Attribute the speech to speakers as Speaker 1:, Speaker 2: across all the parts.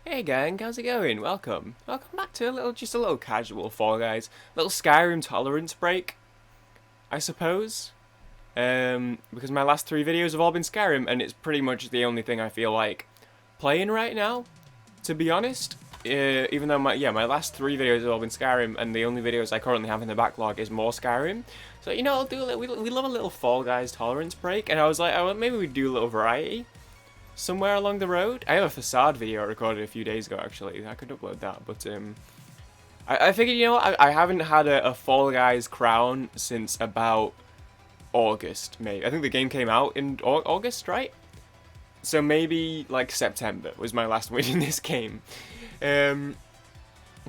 Speaker 1: Hey gang, how's it going? Welcome. Welcome back to just a little casual Fall Guys. Little Skyrim tolerance break, I suppose. Because my last three videos have all been Skyrim, and it's pretty much the only thing I feel like playing right now, to be honest. Even though my last three videos have all been Skyrim, and the only videos I currently have in the backlog is more Skyrim. So, you know, we love a little Fall Guys tolerance break, and I was like, oh, maybe we'd do a little variety somewhere along the road. I have a facade video I recorded a few days ago, actually. I could upload that, but I figured, you know what, I haven't had a Fall Guys crown since about August, maybe. I think the game came out in August, right? So maybe like September was my last win in this game. So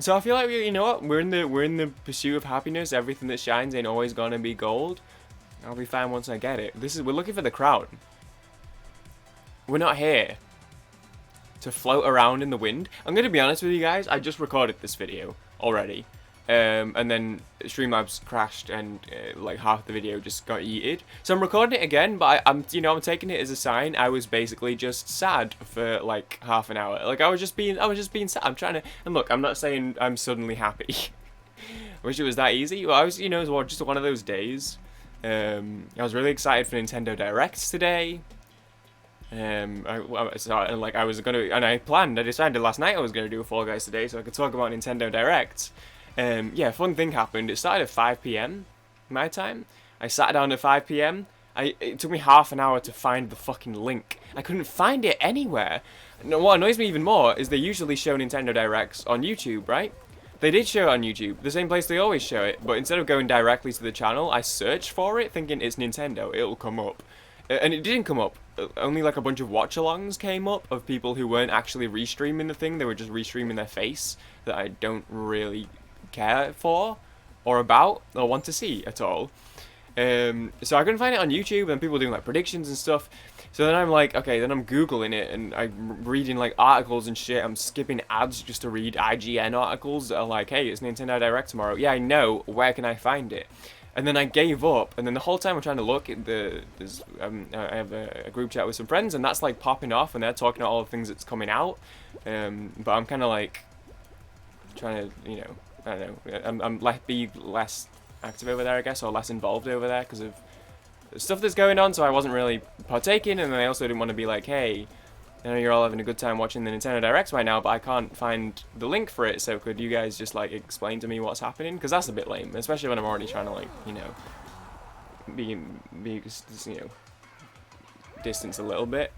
Speaker 1: I feel like, you know what, we're in the pursuit of happiness. Everything that shines ain't always gonna be gold. I'll be fine once I get it. We're looking for the crown. We're not here to float around in the wind. I'm going to be honest with you guys, I just recorded this video already. And then Streamlabs crashed and like half the video just got yeeted. So I'm recording it again, but I'm taking it as a sign. I was basically just sad for like half an hour. Like I was just being sad. I'm trying to, and look, I'm not saying I'm suddenly happy. I wish it was that easy. Well, I was, it was just one of those days. I was really excited for Nintendo Directs today. I decided last night I was gonna do a Fall Guys today, so I could talk about Nintendo Directs. Yeah, fun thing happened. It started at 5 p.m. my time. I sat down at 5 p.m. It took me half an hour to find the fucking link. I couldn't find it anywhere. No, what annoys me even more is they usually show Nintendo Directs on YouTube, right? They did show it on YouTube, the same place they always show it, but instead of going directly to the channel, I searched for it thinking it's Nintendo, it'll come up. And it didn't come up. Only like a bunch of watch-alongs came up of people who weren't actually restreaming the thing. They were just restreaming their face that I don't really care for or about or want to see at all. So I couldn't find it on YouTube, and people doing like predictions and stuff. So then I'm like, okay, then I'm Googling it, and I'm reading like articles and shit. I'm skipping ads just to read IGN articles that are like, hey, it's Nintendo Direct tomorrow. Yeah, I know. Where can I find it? And then I gave up, and then the whole time I'm trying to look at I have a group chat with some friends, and that's like popping off, and they're talking about all the things that's coming out. But I'm kind of like trying to, I don't know, I'm like be less active over there, I guess, or less involved over there because of the stuff that's going on. So I wasn't really partaking, and then I also didn't want to be like, hey, I know you're all having a good time watching the Nintendo Directs right now, but I can't find the link for it, so could you guys just, like, explain to me what's happening? Because that's a bit lame, especially when I'm already trying to, like, be distance a little bit.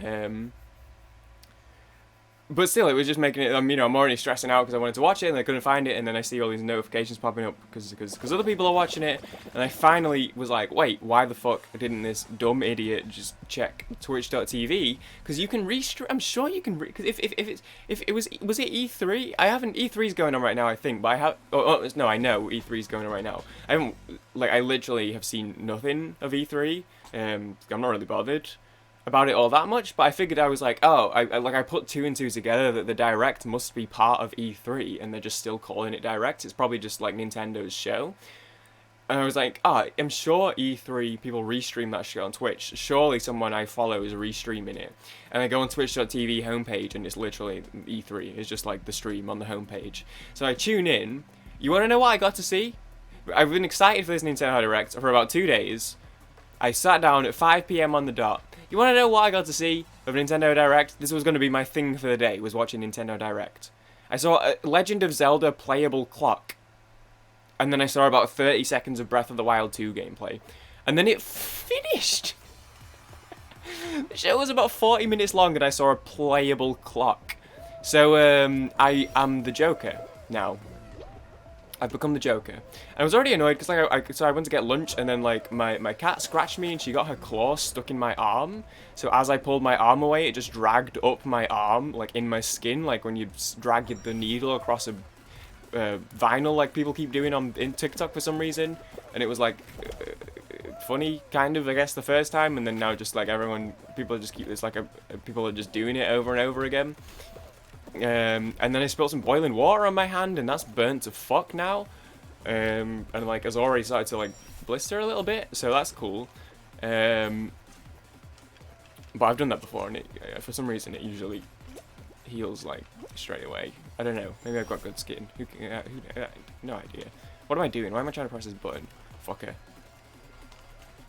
Speaker 1: But still, it was just making it, I'm already stressing out because I wanted to watch it and I couldn't find it, and then I see all these notifications popping up because other people are watching it, and I finally was like, wait, why the fuck didn't this dumb idiot just check twitch.tv? Because you can restream, I'm sure you can, because if it was it E3? E3's going on right now, I think, but I have, no, I know E3's going on right now. I literally have seen nothing of E3, I'm not really bothered about it all that much, but I figured I was like, oh, I put two and two together that the Direct must be part of E3, and they're just still calling it Direct. It's probably just like Nintendo's show. And I was like, I'm sure E3 people restream that shit on Twitch. Surely someone I follow is restreaming it. And I go on twitch.tv homepage, and it's literally E3. It's just like the stream on the homepage. So I tune in. You want to know what I got to see? I've been excited for this Nintendo Direct for about 2 days. I sat down at 5 p.m. on the dot. You want to know what I got to see of Nintendo Direct? This was going to be my thing for the day, was watching Nintendo Direct. I saw a Legend of Zelda playable clock. And then I saw about 30 seconds of Breath of the Wild 2 gameplay. And then it finished! The show was about 40 minutes long and I saw a playable clock. So, I am the Joker now. I've become the Joker. I was already annoyed because I went to get lunch, and then like my cat scratched me and she got her claw stuck in my arm. So as I pulled my arm away, it just dragged up my arm, like in my skin, like when you drag the needle across a vinyl, like people keep doing in TikTok for some reason. And it was like funny, kind of, I guess, the first time, and then now just like people are just doing it over and over again. And then I spilled some boiling water on my hand, and that's burnt to fuck now. And like it's already started to like blister a little bit, so that's cool. But I've done that before, and for some reason it usually heals like straight away. I don't know. Maybe I've got good skin. No idea. What am I doing? Why am I trying to press this button? Fucker.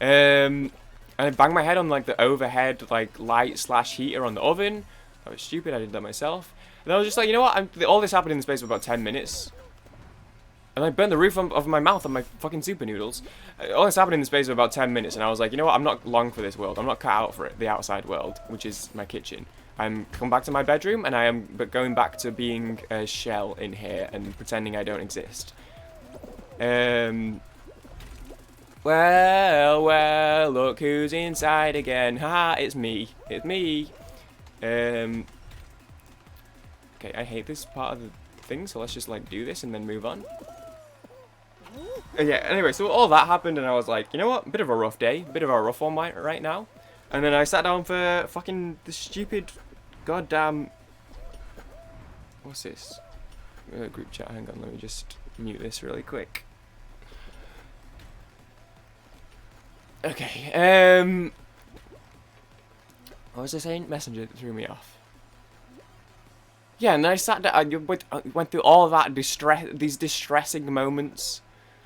Speaker 1: And I banged my head on like the overhead like light slash heater on the oven. I was stupid. I did that myself. And I was just like, you know what? All this happened in the space of about 10 minutes. And I burned the roof of my mouth on my fucking super noodles. All this happened in the space of about 10 minutes. And I was like, you know what? I'm not long for this world. I'm not cut out for it. The outside world, which is my kitchen. I'm come back to my bedroom, and I am going back to being a shell in here and pretending I don't exist. Well, look who's inside again. Haha, it's me. It's me. Okay, I hate this part of the thing, so let's just like do this and then move on. Yeah, anyway, so all that happened, and I was like, you know what? Bit of a rough day. Bit of a rough one right now. And then I sat down for fucking the stupid goddamn... What's this? Group chat, hang on, let me just mute this really quick. Okay, what was I saying? Messenger threw me off. Yeah, and then I sat down, I went through all that these distressing moments.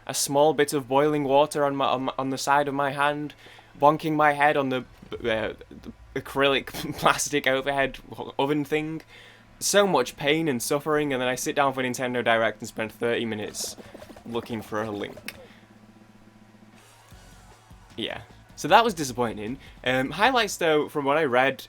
Speaker 1: A small bit of boiling water on the side of my hand, bonking my head on the acrylic plastic overhead oven thing. So much pain and suffering, and then I sit down for Nintendo Direct and spend 30 minutes looking for a link. Yeah. So that was disappointing. Highlights though, from what I read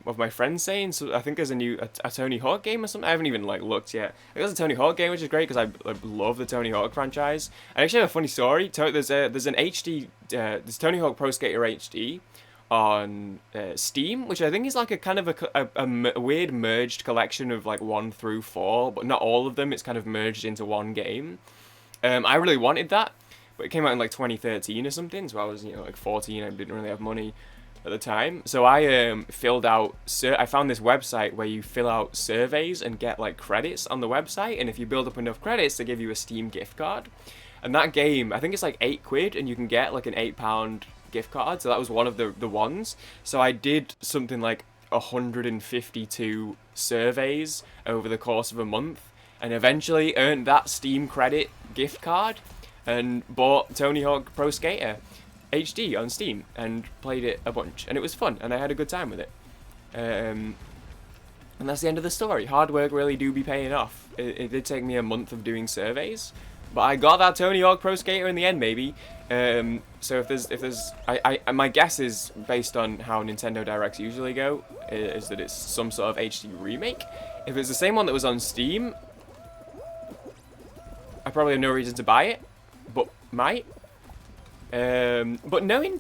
Speaker 1: of my friends saying, so I think there's a new a Tony Hawk game or something. I haven't even like looked yet. There's a Tony Hawk game, which is great because I love the Tony Hawk franchise. I actually have a funny story. There's an HD there's Tony Hawk Pro Skater HD on Steam, which I think is like a kind of a weird merged collection of like 1 through 4, but not all of them. It's kind of merged into one game. I really wanted that. But it came out in like 2013 or something, so I was, like 14, I didn't really have money at the time. So I filled out, I found this website where you fill out surveys and get like credits on the website, and if you build up enough credits, they give you a Steam gift card. And that game, I think it's like £8, and you can get like an £8 gift card, so that was one of the ones. So I did something like 152 surveys over the course of a month, and eventually earned that Steam credit gift card, and bought Tony Hawk Pro Skater HD on Steam and played it a bunch, and it was fun, and I had a good time with it. And that's the end of the story. Hard work really do be paying off. It did take me a month of doing surveys, but I got that Tony Hawk Pro Skater in the end, maybe. So if there's, my guess is, based on how Nintendo Directs usually go, is that it's some sort of HD remake. If it's the same one that was on Steam, I probably have no reason to buy it. But might. But knowing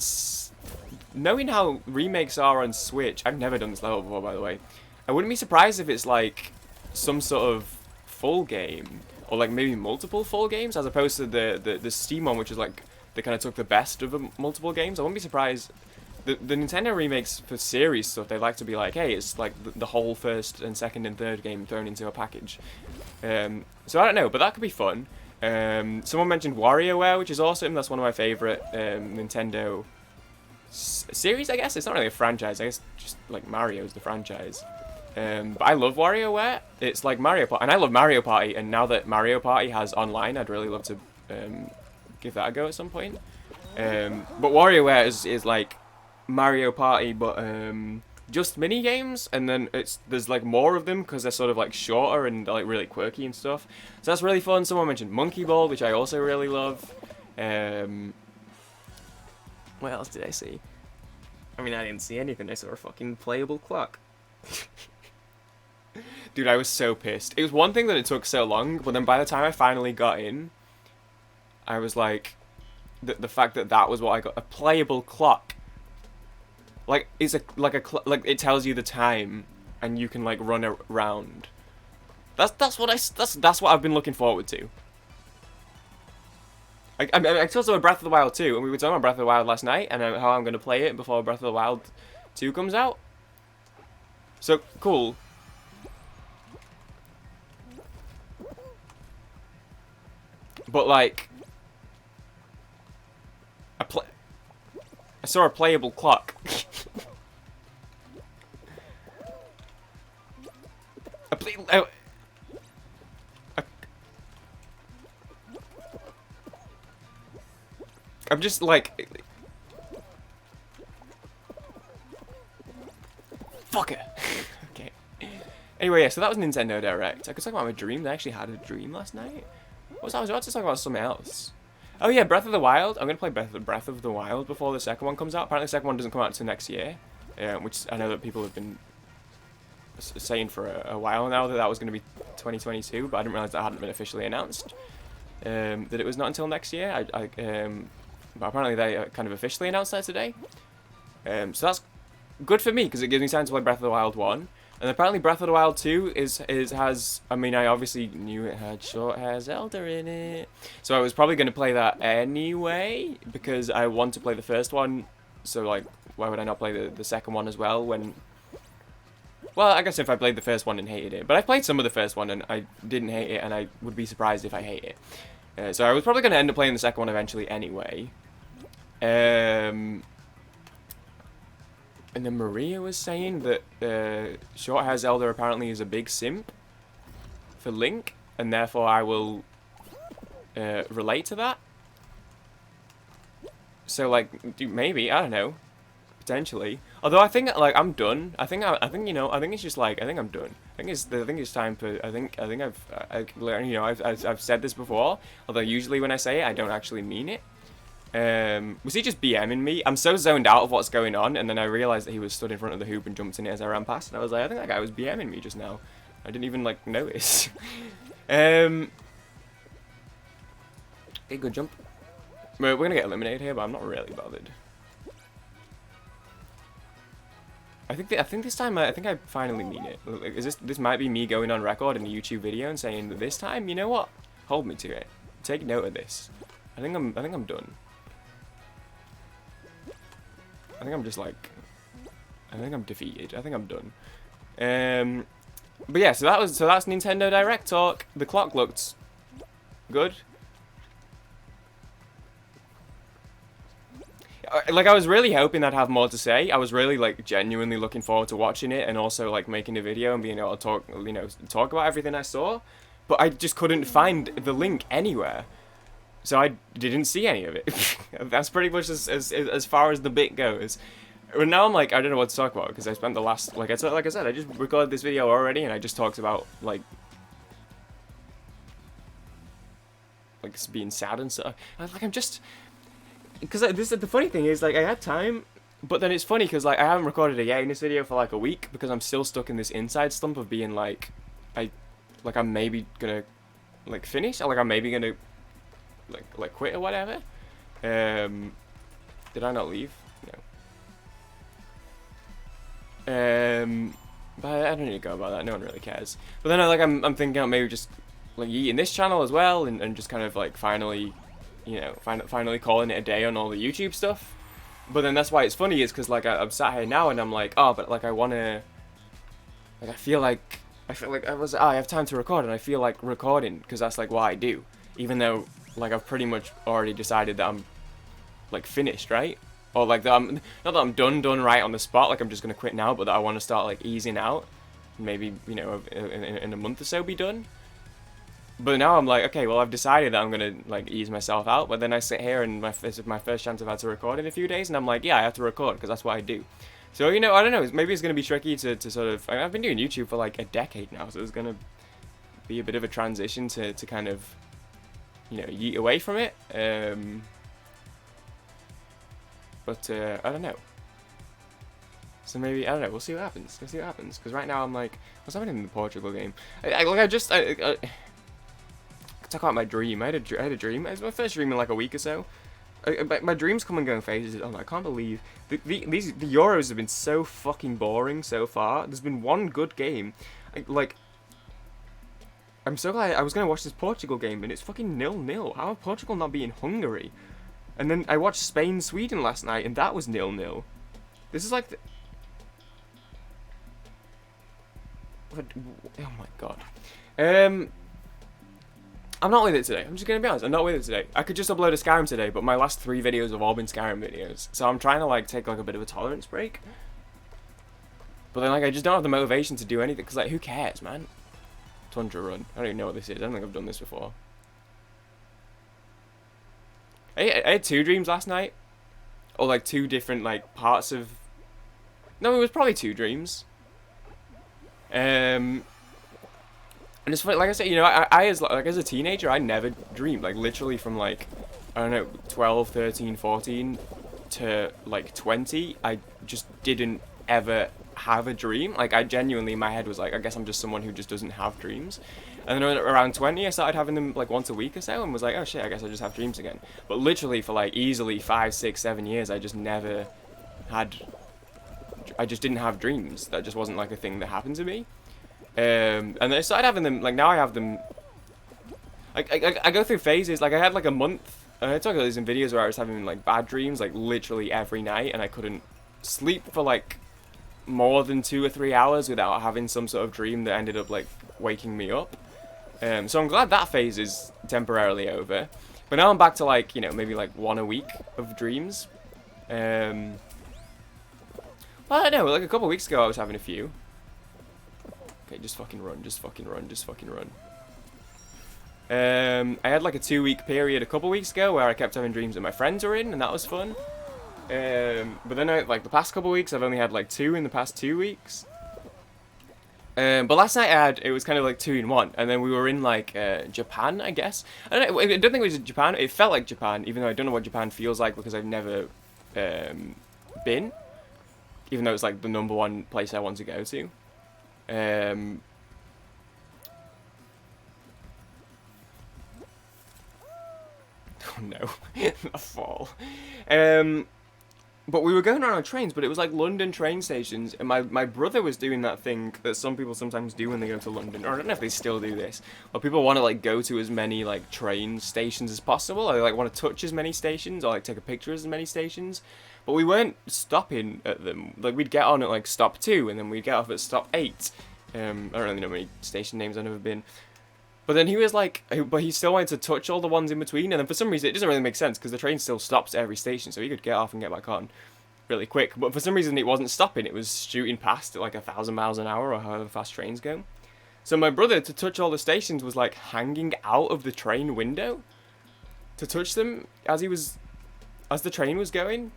Speaker 1: how remakes are on Switch, I've never done this level before, by the way. I wouldn't be surprised if it's like some sort of full game, or like maybe multiple full games, as opposed to the Steam one, which is like they kind of took the best of the multiple games. I wouldn't be surprised. The Nintendo remakes for series stuff, they like to be like, hey, it's like the whole first and second and third game thrown into a package. So I don't know, but that could be fun. Someone mentioned WarioWare, which is awesome. That's one of my favorite Nintendo series, I guess. It's not really a franchise. I guess just like Mario's the franchise. But I love WarioWare. It's like Mario Party, and I love Mario Party. And now that Mario Party has online, I'd really love to give that a go at some point. But WarioWare is like Mario Party, but just mini games, and then there's like more of them because they're sort of like shorter and like really quirky and stuff. So that's really fun. Someone mentioned Monkey Ball, which I also really love. What else did I see? I mean, I didn't see anything. I saw a fucking playable clock. Dude, I was so pissed. It was one thing that it took so long, but then by the time I finally got in, I was like, the fact that was what I got, a playable clock. Like, it's like it tells you the time, and you can like run around. That's what I've been looking forward to. I talked about Breath of the Wild 2, and we were talking about Breath of the Wild last night, and how I'm gonna play it before Breath of the Wild 2 comes out. So cool. But like, I saw a playable clock. Please, I'm just like... Fuck it. Okay. Anyway, yeah, so that was Nintendo Direct. I could talk about my dreams. I actually had a dream last night. I was about to talk about something else. Oh yeah, Breath of the Wild. I'm going to play Breath of the Wild before the second one comes out. Apparently the second one doesn't come out until next year. Which I know that people have been saying for a while now that was going to be 2022, but I didn't realise that hadn't been officially announced. That it was not until next year. But apparently they kind of officially announced that today. So that's good for me because it gives me time to play Breath of the Wild 1. And apparently Breath of the Wild 2 has I mean, I obviously knew it had short hair Zelda in it. So I was probably going to play that anyway because I want to play the first one. So like, why would I not play the second one as well when... Well, I guess if I played the first one and hated it. But I played some of the first one and I didn't hate it, and I would be surprised if I hate it. So I was probably going to end up playing the second one eventually anyway. And then Maria was saying that short hair Zelda apparently is a big simp for Link, and therefore I will relate to that. So like, maybe, I don't know, potentially. Although I think like I'm done. I think you know, I think it's just like, I think I'm done. I think it's time for, I think I've learned, you know, I've said this before. Although usually when I say it, I don't actually mean it. Was he just BMing me? I'm so zoned out of what's going on, and then I realised that he was stood in front of the hoop and jumped in it as I ran past, and I was like, I think that guy was BMing me just now. I didn't even, like, notice. Okay, good jump. We're gonna get eliminated here, but I'm not really bothered. I think this time, I think I finally mean it. This might be me going on record in a YouTube video and saying that this time, you know what? Hold me to it. Take note of this. I think I'm done. I think I'm just like, I think I'm defeated. I think I'm done. But yeah, so that's Nintendo Direct talk. The clock looked good. Like, I was really hoping I'd have more to say. I was really like genuinely looking forward to watching it and also like making a video and being able to talk, you know, talk about everything I saw. But I just couldn't find the link anywhere. So I didn't see any of it. That's pretty much as far as the bit goes. But now I'm like, I don't know what to talk about because I spent the last, like I said, I just recorded this video already and I just talked about like being sad and stuff. Like I'm just, because the funny thing is like I had time, but then it's funny because like I haven't recorded a yet in this video for like a week because I'm still stuck in this inside slump of being like, I'm maybe gonna like finish, or like I'm maybe gonna like quit or whatever. Did I not leave? No. But I don't need to go about that. No one really cares. But then I'm thinking of maybe just like eating this channel as well, and just kind of like finally, you know, finally calling it a day on all the YouTube stuff. But then that's why it's funny is because like I'm sat here now and I'm like, oh, but like I wanna, like I feel like I have time to record and I feel like recording because that's like what I do, even though like I've pretty much already decided that I'm like finished, right? Or like that I'm not that I'm done right on the spot, like I'm just gonna quit now, but that I want to start like easing out, maybe, you know, in a month or so be done. But now I'm like, okay, well I've decided that I'm gonna like ease myself out, but then I sit here and this is my first chance I've had to record in a few days, and I'm like, yeah, I have to record because that's what I do. So, you know, I don't know, maybe it's gonna be tricky to sort of, I've been doing YouTube for like a decade now, so it's gonna be a bit of a transition to kind of, you know, yeet away from it. But I don't know. So maybe, I don't know, we'll see what happens. We'll see what happens. Because right now I'm like, what's happening in the Portugal game? I talk about my dream. I had a dream. It was my first dream in like a week or so. My dreams come and go in phases. Oh, I can't believe the Euros have been so fucking boring so far. There's been one good game. I'm so glad I was gonna watch this Portugal game and it's fucking 0-0. How are Portugal not beating Hungary? And then I watched Spain-Sweden last night and that was 0-0. This is like oh my god. I'm not with it today. I'm just gonna be honest. I'm not with it today. I could just upload a Skyrim today, but my last 3 videos have all been Skyrim videos. So I'm trying to like take like a bit of a tolerance break. But then, like, I just don't have the motivation to do anything, because, like, who cares, man? Tundra Run. I don't even know what this is. I don't think I've done this before. I had 2 dreams last night. Or, like, 2 different, like, parts of... No, it was probably 2 dreams. And it's funny, like I said, you know, I as a teenager, I never dreamed. Like, literally from, like, I don't know, 12, 13, 14 to, like, 20, I just didn't ever have a dream. Like, I genuinely, in my head was like, I guess I'm just someone who just doesn't have dreams. And then around 20, I started having them, like, once a week or so, and was like, oh shit, I guess I just have dreams again. But literally for, like, easily 5, 6, 7 years, I just never had... I just didn't have dreams. That just wasn't, like, a thing that happened to me. And then I started having them, like, now I have them... I go through phases. Like, I had, like, a month... I talk about this in videos where I was having, like, bad dreams, like, literally every night, and I couldn't sleep for, like, more than 2 or 3 hours without having some sort of dream that ended up, like, waking me up. So I'm glad that phase is temporarily over. But now I'm back to, like, you know, maybe, like, 1 a week of dreams. Well, I don't know, like, a couple of weeks ago I was having a few. Okay, just fucking run, just fucking run, just fucking run. I had, like, a 2-week period a couple weeks ago where I kept having dreams that my friends were in, and that was fun. But then, like, the past couple weeks, I've only had, like, 2 in the past 2 weeks. But last night it was kind of like 2 in 1, and then we were in, like, Japan, I guess. I don't think it was Japan. It felt like Japan, even though I don't know what Japan feels like because I've never been. Even though it's, like, the #1 place I want to go to. Oh no, a fall. But we were going around on trains, but it was like London train stations, and my brother was doing that thing that some people sometimes do when they go to London, or I don't know if they still do this, but people want to, like, go to as many, like, train stations as possible, or they, like, want to touch as many stations, or, like, take a picture of as many stations, but we weren't stopping at them. Like, we'd get on at, like, stop 2, and then we'd get off at stop 8. I don't really know how many station names I've never been. But then he was like, but he still wanted to touch all the ones in between, and then for some reason it doesn't really make sense because the train still stops at every station, so he could get off and get back on really quick. But for some reason it wasn't stopping; it was shooting past at like 1,000 miles an hour or however fast trains go. So my brother, to touch all the stations, was like hanging out of the train window to touch them as the train was going.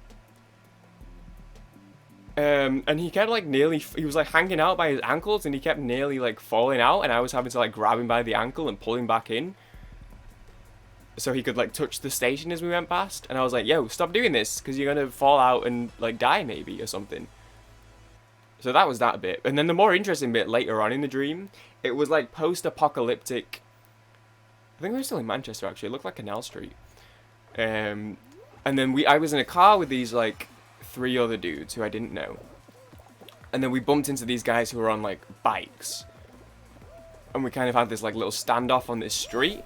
Speaker 1: And he kept, like, he was, like, hanging out by his ankles, and he kept nearly, like, falling out, and I was having to, like, grab him by the ankle and pull him back in so he could, like, touch the station as we went past. And I was like, yo, stop doing this, because you're gonna fall out and, like, die, maybe, or something. So that was that bit. And then the more interesting bit later on in the dream, it was, like, post-apocalyptic. I think we were still in Manchester, actually. It looked like Canal Street. And then I was in a car with these, like, 3 other dudes who I didn't know, and then we bumped into these guys who were on, like, bikes, and we kind of had this, like, little standoff on this street,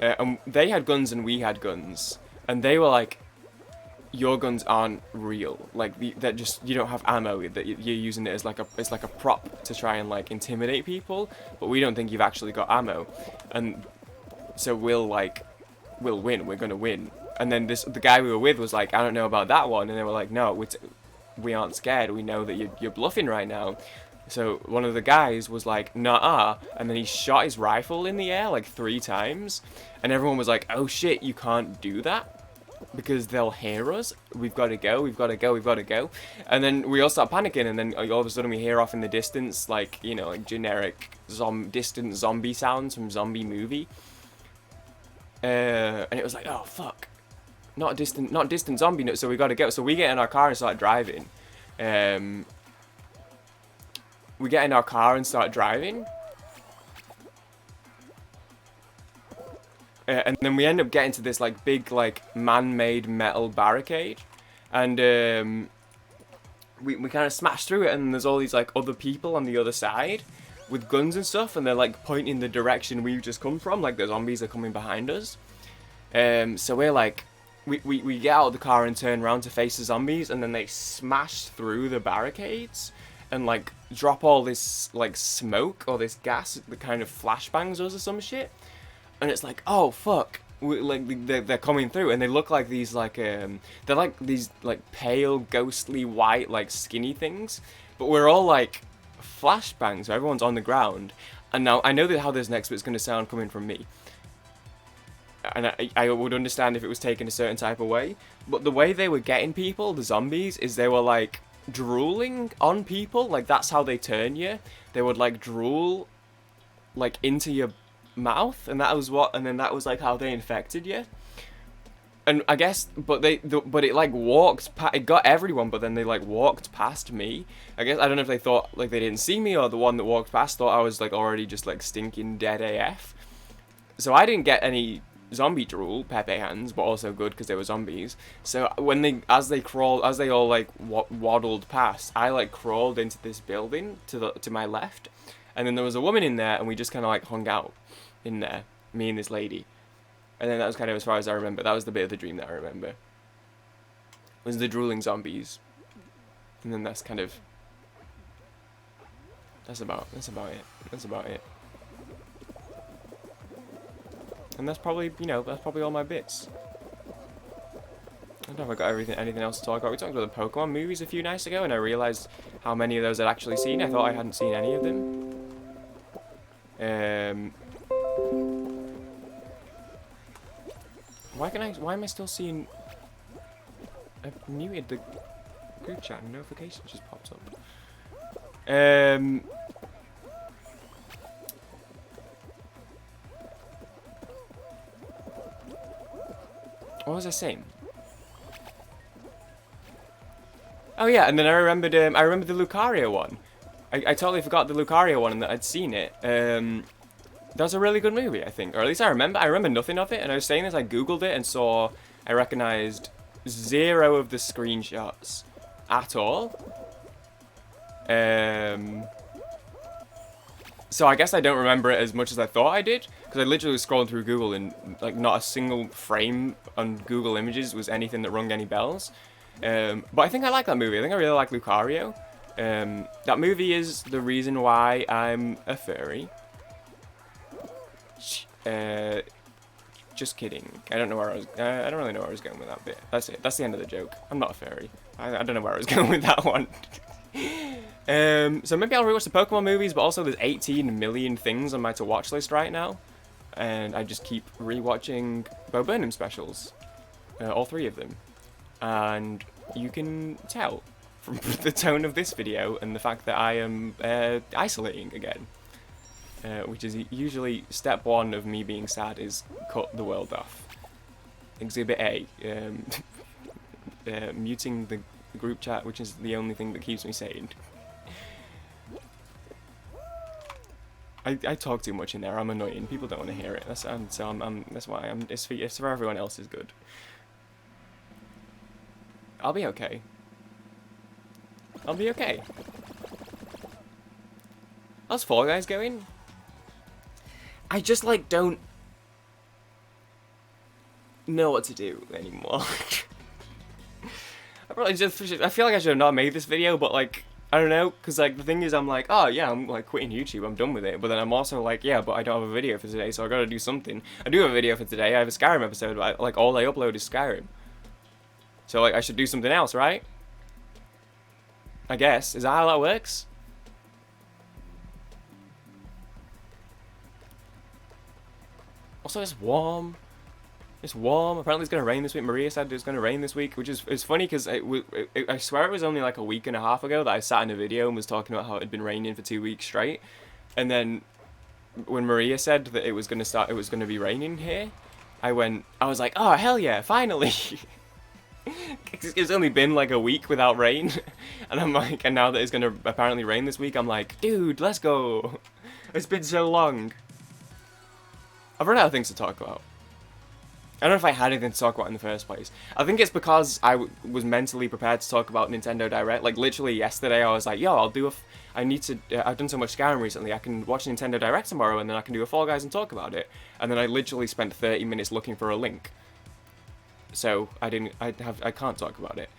Speaker 1: and they had guns and we had guns, and they were like, your guns aren't real, like, that just, you don't have ammo, that you're using it as, like, it's like a prop to try and, like, intimidate people, but we don't think you've actually got ammo, and so we'll win, we're gonna win. And then the guy we were with was like, I don't know about that one. And they were like, no, we aren't scared. We know that you're bluffing right now. So one of the guys was like, nah. And then he shot his rifle in the air like 3 times. And everyone was like, oh shit, you can't do that because they'll hear us. We've got to go. We've got to go. We've got to go. And then we all start panicking. And then all of a sudden we hear off in the distance, like, you know, like generic distant zombie sounds from Zombie Movie. And it was like, oh fuck. Not distant zombie note, so we gotta go. So we get in our car and start driving. We get in our car and start driving. And then we end up getting to this, like, big, like, man-made metal barricade. And we kind of smash through it, and there's all these, like, other people on the other side with guns and stuff, and they're, like, pointing the direction we've just come from, like the zombies are coming behind us. So we're like, we get out of the car and turn around to face the zombies, and then they smash through the barricades and, like, drop all this, like, smoke or this gas that kind of flashbangs us or some shit. And it's like, oh fuck, they're coming through, and they look like these, like, they're like these, like, pale, ghostly white, like, skinny things. but we're all like flashbangs, so everyone's on the ground. And now I know that how this next bit's going to sound coming from me. And I would understand if it was taken a certain type of way. But the way they were getting people, the zombies, is they were like drooling on people. Like that's how they turn you. They would like drool like into your mouth, and that was what, and then that was like how they infected you. And I guess, but it like it got everyone, but then they like walked past me. I guess, I don't know if they thought like they didn't see me, or the one that walked past thought I was like already just like stinking dead AF. So I didn't get any zombie drool, Pepe hands, but also good because they were zombies. So when as they all like waddled past, I like crawled into this building to my left, and then there was a woman in there, and we just kind of like hung out in there, me and this lady. And then that was kind of as far as I remember. That was the bit of the dream that I remember. Was the drooling zombies. And then that's about it. That's about it. And that's probably, that's probably all my bits. I don't know if I got anything else to talk about. We talked about the Pokemon movies a few nights ago, and I realized how many of those I'd actually seen. I thought I hadn't seen any of them. Why am I still seeing... I've muted the group chat and notifications just popped up. What was I saying? Oh yeah, and then I remembered the Lucario one. I totally forgot the Lucario one and that I'd seen it. That was a really good movie, I think. Or at least I remember nothing of it, and I was saying this, I googled it and I recognized 0 of the screenshots at all. So I guess I don't remember it as much as I thought I did, because I literally was scrolling through Google and like not a single frame on Google Images was anything that rung any bells. But I think I like that movie. I think I really like Lucario. That movie is the reason why I'm a furry. Just kidding. I don't know where I was. I don't really know where I was going with that bit. That's it. That's the end of the joke. I'm not a furry. I don't know where I was going with that one. So maybe I'll rewatch the Pokemon movies, but also there's 18 million things on my to watch list right now, and I just keep rewatching Bo Burnham specials, all 3 of them, and you can tell from the tone of this video and the fact that I am isolating again. Which is usually step 1 of me being sad is cut the world off. Exhibit A, muting the group chat, which is the only thing that keeps me sane. I talk too much in there. I'm annoying. People don't want to hear it. That's why it's for everyone else's good. I'll be okay. I'll be okay. How's Fall Guys going? I just like don't know what to do anymore. I feel like I should have not made this video, but like I don't know, because like the thing is I'm like, oh yeah, I'm like quitting YouTube, I'm done with it, but then I'm also like, yeah, but I don't have a video for today, so I gotta do something. I do have a video for today. I have a Skyrim episode, but like all I upload is Skyrim, so like I should do something else, right? I guess. Is that how that works? Also, it's warm. It's warm. Apparently, it's going to rain this week. Maria said it's going to rain this week, which is funny because I swear it was only like a week and a half ago that I sat in a video and was talking about how it had been raining for 2 weeks straight. And then when Maria said that it was going to be raining here, I was like, oh, hell yeah, finally. It's only been like a week without rain. And I'm like, and now that it's going to apparently rain this week, I'm like, dude, let's go. It's been so long. I've run out of things to talk about. I don't know if I had anything to talk about in the first place. I think it's because I was mentally prepared to talk about Nintendo Direct. Like, literally yesterday I was like, yo, I've done so much Skyrim recently, I can watch Nintendo Direct tomorrow and then I can do a Fall Guys and talk about it. And then I literally spent 30 minutes looking for a link. So, I can't talk about it.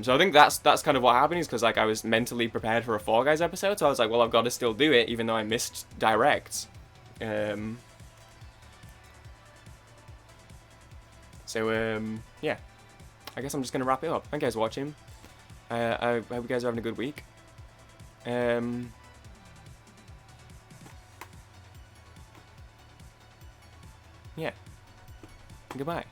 Speaker 1: So I think that's kind of what happened, is because like I was mentally prepared for a Fall Guys episode, so I was like, well, I've got to still do it, even though I missed Direct. Yeah. I guess I'm just going to wrap it up. Thank you guys for watching. I hope you guys are having a good week. Yeah. Goodbye.